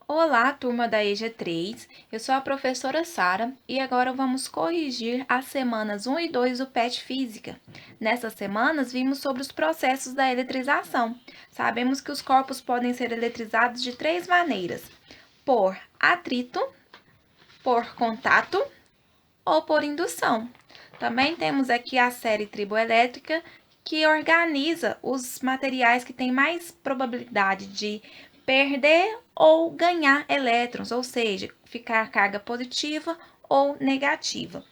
Olá, turma da EG3. Eu sou a professora Sara e agora vamos corrigir as semanas 1 e 2 do PET Física. Nessas semanas, vimos sobre os processos da eletrização. Sabemos que os corpos podem ser eletrizados de três maneiras: por atrito, por contato ou por indução. Também temos aqui a série triboelétrica, que organiza os materiais que têm mais probabilidade de perder ou ganhar elétrons, ou seja, ficar carga positiva ou negativa.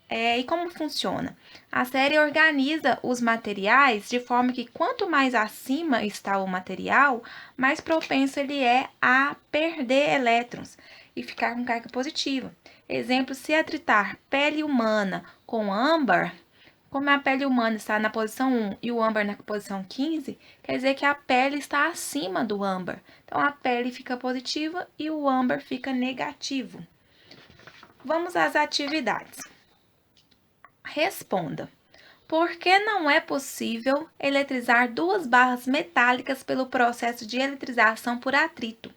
E como funciona? A série organiza os materiais de forma que quanto mais acima está o material, mais propenso ele é a perder elétrons e ficar com carga positiva. Exemplo, se atritar pele humana com âmbar, como a pele humana está na posição 1 e o âmbar na posição 15, quer dizer que a pele está acima do âmbar. Então, a pele fica positiva e o âmbar fica negativo. Vamos às atividades. Responda. Por que não é possível eletrizar duas barras metálicas pelo processo de eletrização por atrito?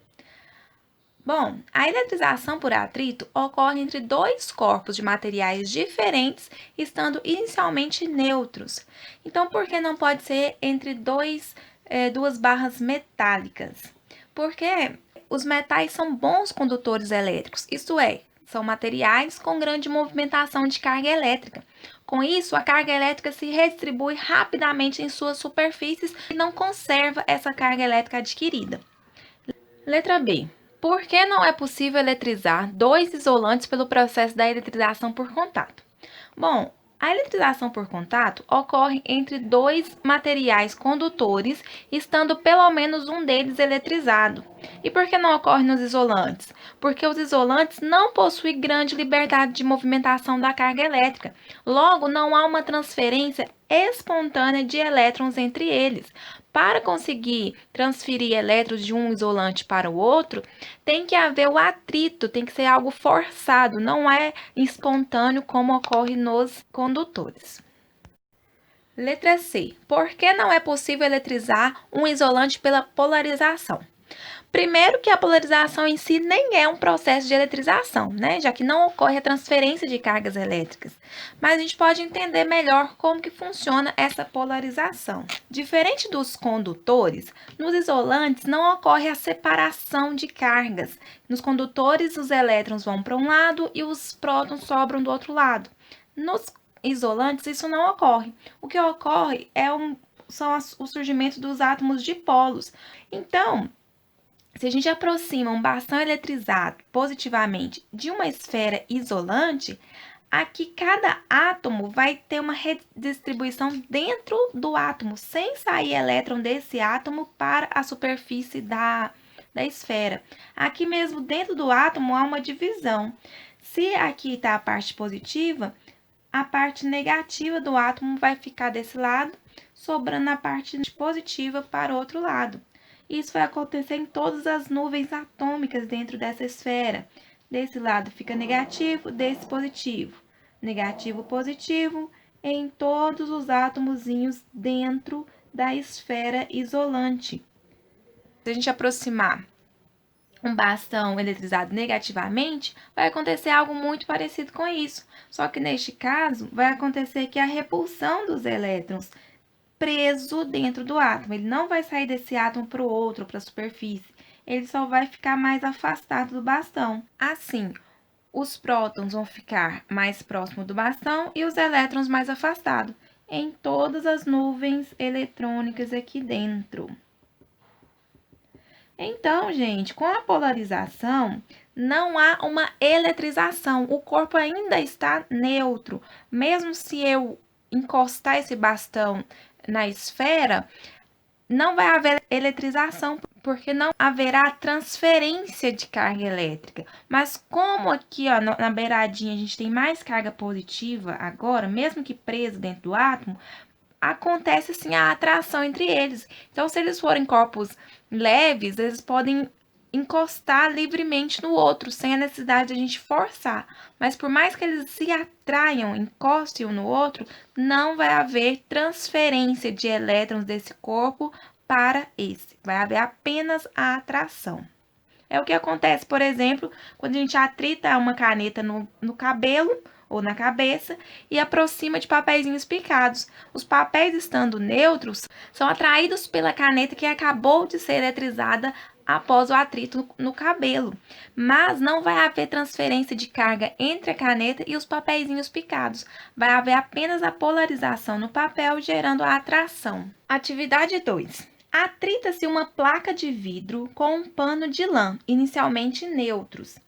Bom, a eletrização por atrito ocorre entre dois corpos de materiais diferentes, estando inicialmente neutros. Então, por que não pode ser entre duas barras metálicas? Porque os metais são bons condutores elétricos, isto é, são materiais com grande movimentação de carga elétrica. Com isso, a carga elétrica se redistribui rapidamente em suas superfícies e não conserva essa carga elétrica adquirida. Letra B. Por que não é possível eletrizar dois isolantes pelo processo da eletrização por contato? Bom, a eletrização por contato ocorre entre dois materiais condutores, estando pelo menos um deles eletrizado. E por que não ocorre nos isolantes? Porque os isolantes não possuem grande liberdade de movimentação da carga elétrica. Logo, não há uma transferência espontânea de elétrons entre eles. Para conseguir transferir elétrons de um isolante para o outro, tem que haver o atrito, tem que ser algo forçado, não é espontâneo como ocorre nos condutores. Letra C. Por que não é possível eletrizar um isolante pela polarização? Primeiro que a polarização em si nem é um processo de eletrização, né? Já que não ocorre a transferência de cargas elétricas. Mas a gente pode entender melhor como que funciona essa polarização. Diferente dos condutores, nos isolantes não ocorre a separação de cargas. Nos condutores, os elétrons vão para um lado e os prótons sobram do outro lado. Nos isolantes, isso não ocorre. O que ocorre o surgimento dos átomos dipolos. Então, se a gente aproxima um bastão eletrizado positivamente de uma esfera isolante, aqui cada átomo vai ter uma redistribuição dentro do átomo, sem sair elétron desse átomo para a superfície da esfera. Aqui mesmo dentro do átomo há uma divisão. Se aqui está a parte positiva, a parte negativa do átomo vai ficar desse lado, sobrando a parte positiva para o outro lado. Isso vai acontecer em todas as nuvens atômicas dentro dessa esfera. Desse lado fica negativo, desse positivo. Negativo, positivo, em todos os átomozinhos dentro da esfera isolante. Se a gente aproximar um bastão eletrizado negativamente, vai acontecer algo muito parecido com isso. Só que neste caso, vai acontecer que a repulsão dos elétrons preso dentro do átomo. Ele não vai sair desse átomo para o outro, para a superfície. Ele só vai ficar mais afastado do bastão. Assim, os prótons vão ficar mais próximo do bastão e os elétrons mais afastados, em todas as nuvens eletrônicas aqui dentro. Então, gente, com a polarização, não há uma eletrização. O corpo ainda está neutro. Mesmo se eu encostar esse bastão na esfera, não vai haver eletrização, porque não haverá transferência de carga elétrica. Mas como aqui, ó, na beiradinha a gente tem mais carga positiva agora, mesmo que preso dentro do átomo, acontece sim a atração entre eles. Então, se eles forem corpos leves, eles podem encostar livremente no outro, sem a necessidade de a gente forçar. Mas por mais que eles se atraiam, encostem um no outro, não vai haver transferência de elétrons desse corpo para esse. Vai haver apenas a atração. É o que acontece, por exemplo, quando a gente atrita uma caneta no cabelo ou na cabeça e aproxima de papeizinhos picados. Os papéis estando neutros são atraídos pela caneta que acabou de ser eletrizada após o atrito no cabelo, mas não vai haver transferência de carga entre a caneta e os papeizinhos picados. Vai haver apenas a polarização no papel, gerando a atração. Atividade 2. Atrita-se uma placa de vidro com um pano de lã, inicialmente neutros,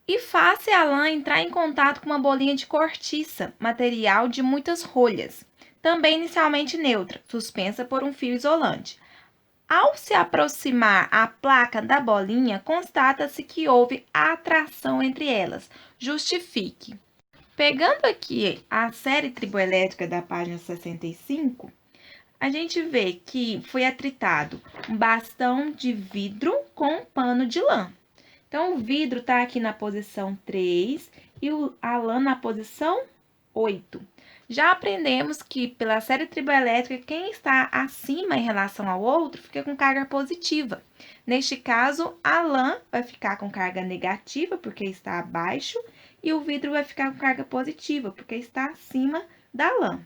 e faça a lã entrar em contato com uma bolinha de cortiça, material de muitas rolhas, também inicialmente neutra, suspensa por um fio isolante. Ao se aproximar a placa da bolinha, constata-se que houve atração entre elas. Justifique. Pegando aqui a série triboelétrica da página 65, a gente vê que foi atritado um bastão de vidro com um pano de lã. Então, o vidro está aqui na posição 3 e a lã na posição 8. Já aprendemos que, pela série triboelétrica, quem está acima em relação ao outro fica com carga positiva. Neste caso, a lã vai ficar com carga negativa, porque está abaixo, e o vidro vai ficar com carga positiva, porque está acima da lã.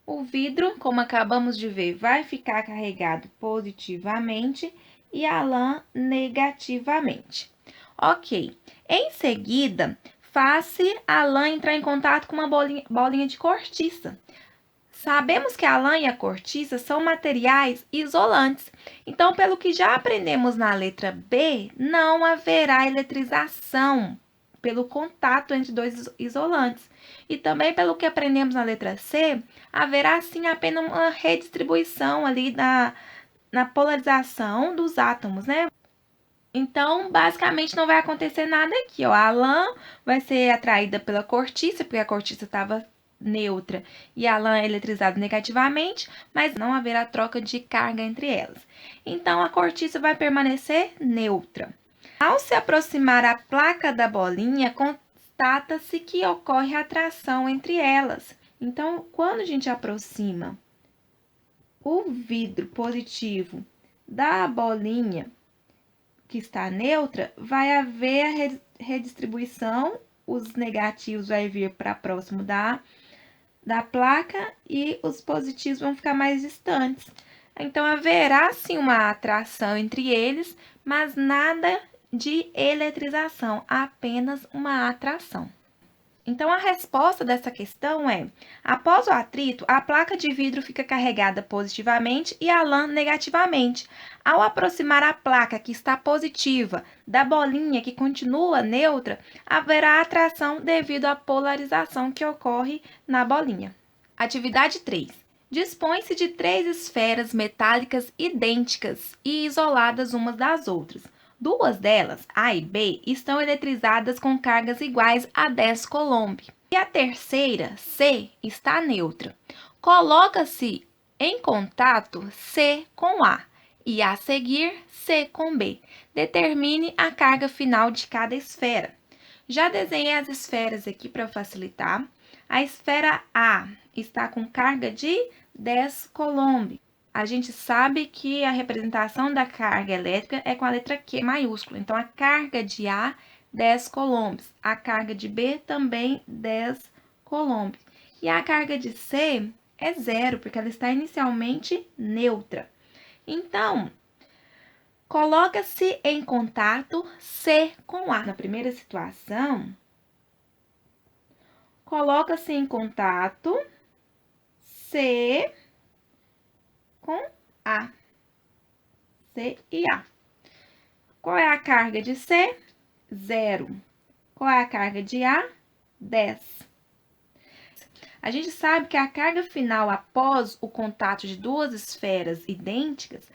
O vidro, como acabamos de ver, vai ficar carregado positivamente e a lã negativamente. Ok. Em seguida, faça a lã entrar em contato com uma bolinha de cortiça. Sabemos que a lã e a cortiça são materiais isolantes. Então, pelo que já aprendemos na letra B, não haverá eletrização pelo contato entre dois isolantes. E também pelo que aprendemos na letra C, haverá sim apenas uma redistribuição ali na polarização dos átomos, né? Então, basicamente, não vai acontecer nada aqui, ó. A lã vai ser atraída pela cortiça, porque a cortiça estava neutra e a lã é eletrizada negativamente, mas não haverá troca de carga entre elas. Então, a cortiça vai permanecer neutra. Ao se aproximar a placa da bolinha, constata-se que ocorre atração entre elas. Então, quando a gente aproxima o vidro positivo da bolinha que está neutra, vai haver a redistribuição, os negativos vai vir para próximo da placa e os positivos vão ficar mais distantes. Então, haverá sim uma atração entre eles, mas nada de eletrização, apenas uma atração. Então, a resposta dessa questão é: após o atrito, a placa de vidro fica carregada positivamente e a lã negativamente. Ao aproximar a placa que está positiva da bolinha que continua neutra, haverá atração devido à polarização que ocorre na bolinha. Atividade 3. Dispõe-se de 3 esferas metálicas idênticas e isoladas umas das outras. 2 delas, A e B, estão eletrizadas com cargas iguais a 10 coulomb. E a terceira, C, está neutra. Coloca-se em contato C com A e, a seguir, C com B. Determine a carga final de cada esfera. Já desenhei as esferas aqui para facilitar. A esfera A está com carga de 10 coulomb. A gente sabe que a representação da carga elétrica é com a letra Q maiúscula. Então, a carga de A, 10 coulombs. A carga de B também 10 coulombs. E a carga de C é 0, porque ela está inicialmente neutra. Então, coloca-se em contato C com A. Na primeira situação, coloca-se em contato C com A. C e A. Qual é a carga de C? 0. Qual é a carga de A? 10. A gente sabe que a carga final após o contato de duas esferas idênticas,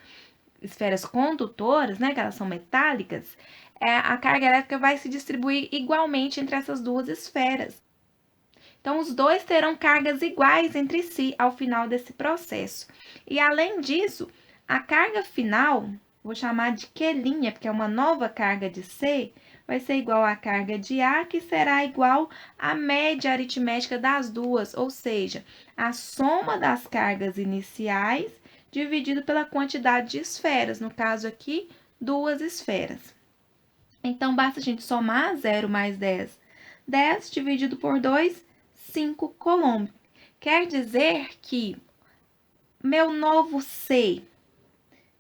esferas condutoras, né, que elas são metálicas, a carga elétrica vai se distribuir igualmente entre essas duas esferas. Então, os dois terão cargas iguais entre si ao final desse processo. E, além disso, a carga final, vou chamar de Q', porque é uma nova carga de C, vai ser igual à carga de A, que será igual à média aritmética das duas, ou seja, a soma das cargas iniciais dividido pela quantidade de esferas, no caso aqui, duas esferas. Então, basta a gente somar 0 mais 10. 10 dividido por 2, 5 coulomb. Quer dizer que meu novo C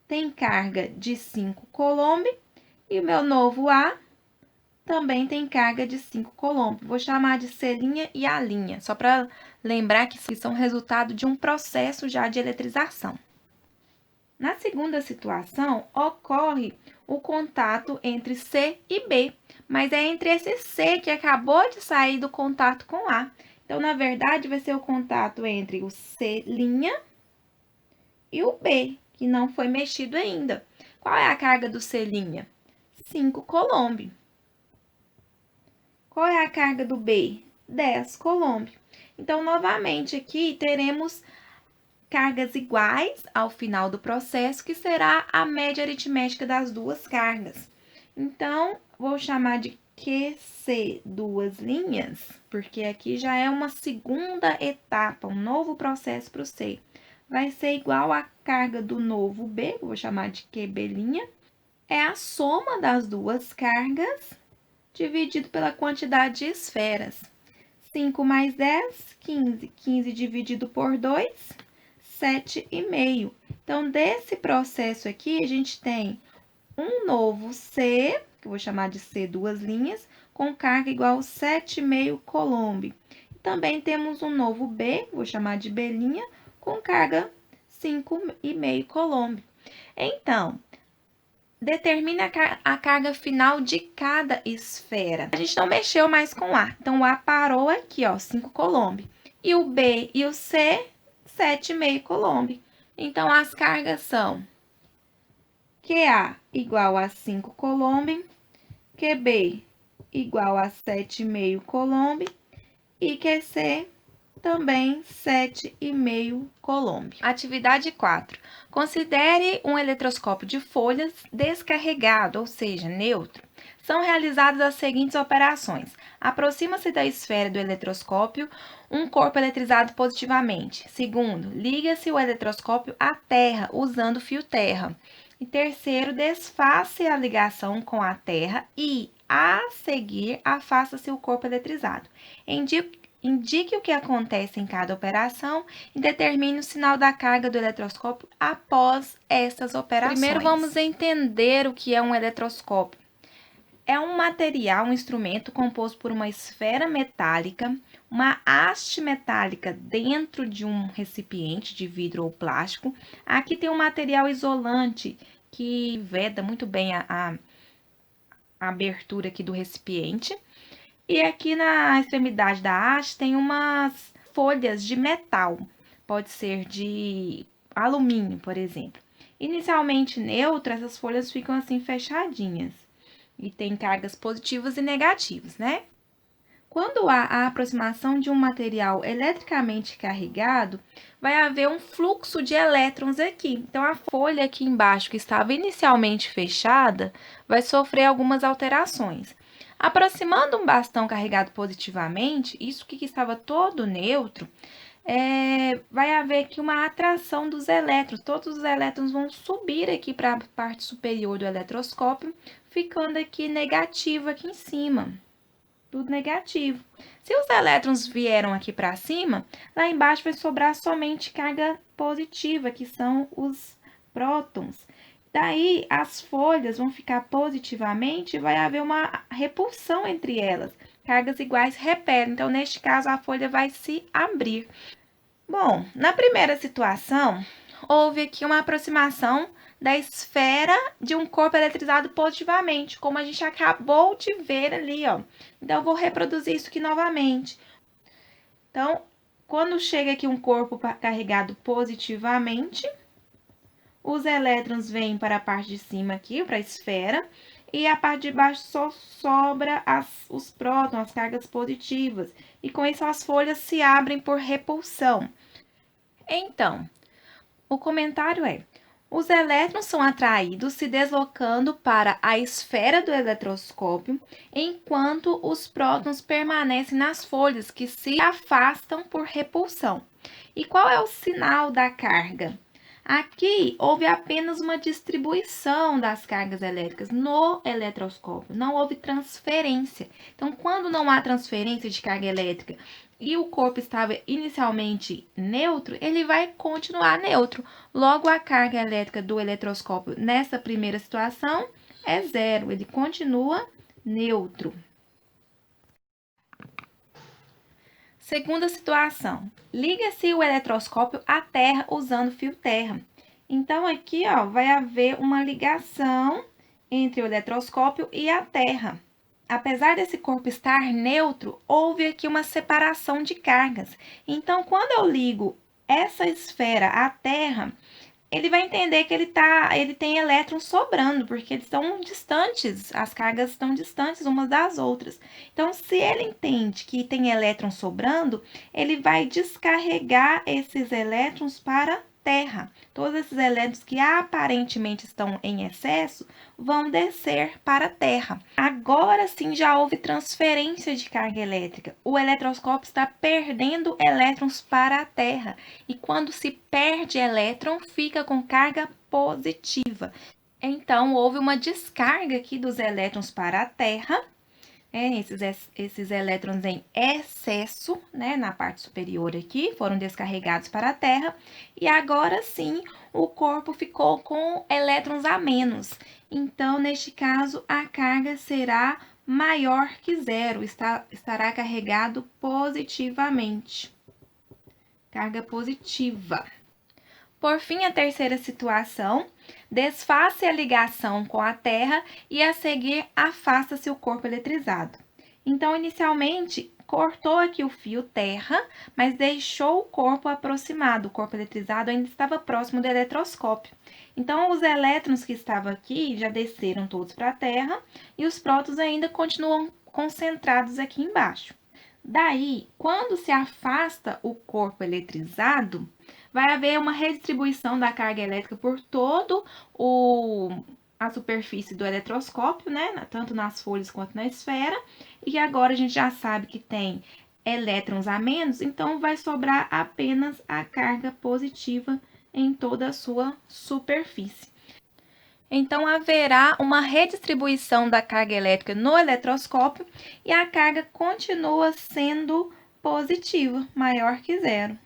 tem carga de 5 coulomb e o meu novo A também tem carga de 5 coulomb. Vou chamar de C' e A', só para lembrar que são resultado de um processo já de eletrização. Na segunda situação, ocorre o contato entre C e B, mas é entre esse C que acabou de sair do contato com A. Então, na verdade, vai ser o contato entre o C' e o B, que não foi mexido ainda. Qual é a carga do C'? 5 coulomb. Qual é a carga do B? 10 coulomb. Então, novamente, aqui teremos cargas iguais ao final do processo, que será a média aritmética das duas cargas. Então, vou chamar de QC duas linhas, porque aqui já é uma segunda etapa, um novo processo para o C. Vai ser igual à carga do novo B, vou chamar de QB', é a soma das duas cargas dividido pela quantidade de esferas. 5 mais 10, 15. 15 dividido por 2, 7,5. Então, desse processo aqui, a gente tem um novo C, que eu vou chamar de C duas linhas, com carga igual a 7,5 coulomb. Também temos um novo B, vou chamar de B', com carga 5,5 coulomb. Então, determine a carga final de cada esfera. A gente não mexeu mais com o A, então o A parou aqui, ó, 5 coulomb. E o B e o C, 7,5 coulomb. Então, as cargas são QA igual a 5 coulomb, QB igual a 7,5 coulomb e QC também 7,5 coulomb. Atividade 4. Considere um eletroscópio de folhas descarregado, ou seja, neutro. São realizadas as seguintes operações. Aproxima-se da esfera do eletroscópio um corpo eletrizado positivamente. Segundo, liga-se o eletroscópio à terra usando fio terra. E terceiro, desfaça a ligação com a terra e, a seguir, afasta-se o corpo eletrizado. Indique o que acontece em cada operação e determine o sinal da carga do eletroscópio após essas operações. Primeiro, vamos entender o que é um eletroscópio. É um material, um instrumento composto por uma esfera metálica, uma haste metálica dentro de um recipiente de vidro ou plástico. Aqui tem um material isolante que veda muito bem a abertura aqui do recipiente. E aqui na extremidade da haste tem umas folhas de metal, pode ser de alumínio, por exemplo. Inicialmente neutra, essas folhas ficam assim fechadinhas e tem cargas positivas e negativas, né? Quando há a aproximação de um material eletricamente carregado, vai haver um fluxo de elétrons aqui. Então, a folha aqui embaixo, que estava inicialmente fechada, vai sofrer algumas alterações. Aproximando um bastão carregado positivamente, isso que estava todo neutro, vai haver aqui uma atração dos elétrons. Todos os elétrons vão subir aqui para a parte superior do eletroscópio, ficando aqui negativo aqui em cima. Tudo negativo. Se os elétrons vieram aqui para cima, lá embaixo vai sobrar somente carga positiva, que são os prótons. Daí, as folhas vão ficar positivamente e vai haver uma repulsão entre elas. Cargas iguais repelem, então, neste caso, a folha vai se abrir. Bom, na primeira situação, houve aqui uma aproximação da esfera de um corpo eletrizado positivamente, como a gente acabou de ver ali, ó. Então, eu vou reproduzir isso aqui novamente. Então, quando chega aqui um corpo carregado positivamente, os elétrons vêm para a parte de cima aqui, para a esfera, e a parte de baixo só sobra os prótons, as cargas positivas. E com isso, as folhas se abrem por repulsão. Então, o comentário é: os elétrons são atraídos se deslocando para a esfera do eletroscópio, enquanto os prótons permanecem nas folhas, que se afastam por repulsão. E qual é o sinal da carga? Aqui houve apenas uma distribuição das cargas elétricas no eletroscópio, não houve transferência. Então, quando não há transferência de carga elétrica e o corpo estava inicialmente neutro, ele vai continuar neutro. Logo, a carga elétrica do eletroscópio nessa primeira situação é zero, ele continua neutro. Segunda situação, liga-se o eletroscópio à terra usando fio terra. Então, aqui, ó, vai haver uma ligação entre o eletroscópio e a terra. Apesar desse corpo estar neutro, houve aqui uma separação de cargas. Então, quando eu ligo essa esfera à terra, ele vai entender que ele tem elétrons sobrando, porque eles estão distantes, as cargas estão distantes umas das outras. Então, se ele entende que tem elétrons sobrando, ele vai descarregar esses elétrons para a Terra. Todos esses elétrons que aparentemente estão em excesso vão descer para a Terra. Agora sim já houve transferência de carga elétrica. O eletroscópio está perdendo elétrons para a Terra. E quando se perde elétron, fica com carga positiva. Então, houve uma descarga aqui dos elétrons para a Terra. Esses elétrons em excesso, né, na parte superior aqui, foram descarregados para a Terra, e agora sim o corpo ficou com elétrons a menos. Então, neste caso, a carga será maior que zero, estará carregado positivamente. Carga positiva. Por fim, a terceira situação, desfaça a ligação com a Terra e a seguir afasta-se o corpo eletrizado. Então, inicialmente, cortou aqui o fio terra, mas deixou o corpo aproximado, o corpo eletrizado ainda estava próximo do eletroscópio. Então, os elétrons que estavam aqui já desceram todos para a Terra e os prótons ainda continuam concentrados aqui embaixo. Daí, quando se afasta o corpo eletrizado, vai haver uma redistribuição da carga elétrica por todo a superfície do eletroscópio, né? Tanto nas folhas quanto na esfera. E agora a gente já sabe que tem elétrons a menos, então vai sobrar apenas a carga positiva em toda a sua superfície. Então, haverá uma redistribuição da carga elétrica no eletroscópio e a carga continua sendo positiva, maior que zero.